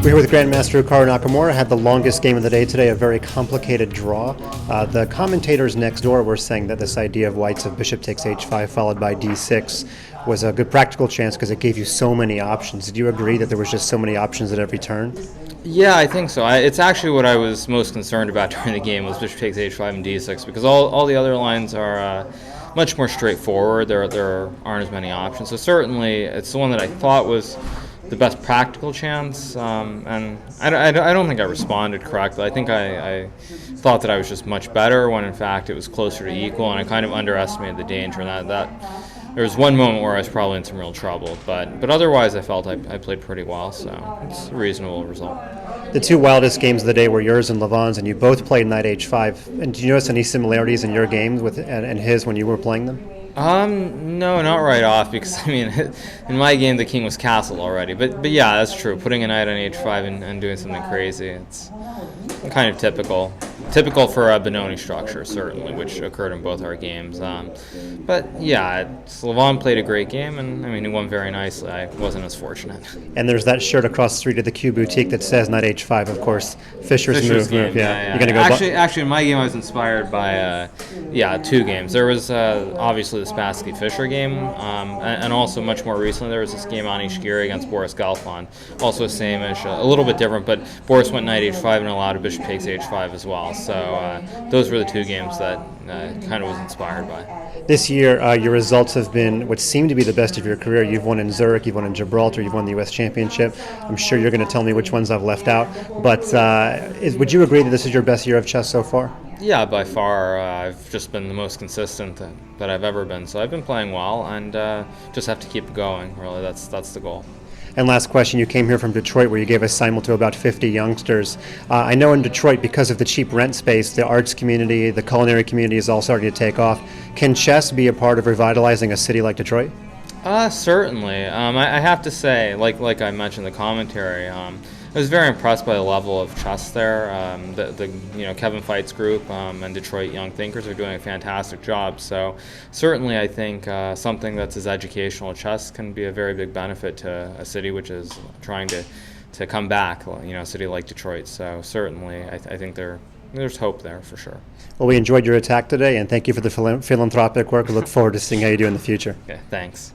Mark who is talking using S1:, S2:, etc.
S1: We're here with Grandmaster Hikaru Nakamura. Had the longest game of the day today, a very complicated draw. The commentators next door were saying that this idea of whites of bishop takes h5 followed by d6 was a good practical chance because it gave you so many options. Did you agree that there was just so many options at every turn?
S2: Yeah, I think so. It's actually what I was most concerned about during the game was bishop takes h5 and d6 because all the other lines are much more straightforward. There aren't as many options. So certainly it's the one that I thought was the best practical chance, and I don't think I responded correctly. I think I thought that I was just much better when in fact it was closer to equal, and I kind of underestimated the danger. And that there was one moment where I was probably in some real trouble, but otherwise I felt I played pretty well, so it's a reasonable result.
S1: The two wildest games of the day were yours and Levon's, and you both played knight h5. And do you notice any similarities in your games with and his when you were playing them?
S2: No, not right off, because I mean, in my game the king was castled already. But yeah, that's true. Putting a knight on h5 and doing something crazy, it's kind of typical for a Benoni structure, certainly, which occurred in both our games. But yeah, Levon played a great game, and I mean, he won very nicely. I wasn't as fortunate.
S1: And there's that shirt across the street at the Q Boutique that says knight h5, of course. Fischer's move.
S2: Yeah.
S1: You're gonna go
S2: actually, in my game, I was inspired by two games. There was obviously the Spassky-Fischer game, and also much more recently there was this game on Ishigiri against Boris Gelfand. Also same-ish, a little bit different, but Boris went knight h5 and allowed a bishop takes h5 as well. So those were the two games that kind of was inspired by.
S1: This year, your results have been what seem to be the best of your career. You've won in Zurich, you've won in Gibraltar, you've won the U.S. Championship. I'm sure you're going to tell me which ones I've left out. But would you agree that this is your best year of chess so far?
S2: Yeah, by far. I've just been the most consistent that I've ever been. So I've been playing well, and just have to keep going. Really, that's the goal.
S1: And last question, you came here from Detroit where you gave a simul to about 50 youngsters. I know in Detroit, because of the cheap rent space, the arts community, the culinary community is all starting to take off. Can chess be a part of revitalizing a city like Detroit?
S2: Certainly. I have to say, like I mentioned in the commentary, I was very impressed by the level of chess there. Kevin Feit's group and Detroit Young Thinkers are doing a fantastic job. So certainly I think something that's as educational as chess can be a very big benefit to a city which is trying to come back, a city like Detroit. So certainly I think there's hope there for sure.
S1: Well, we enjoyed your attack today, and thank you for the philanthropic work. We look forward to seeing how you do in the future.
S2: Okay, thanks.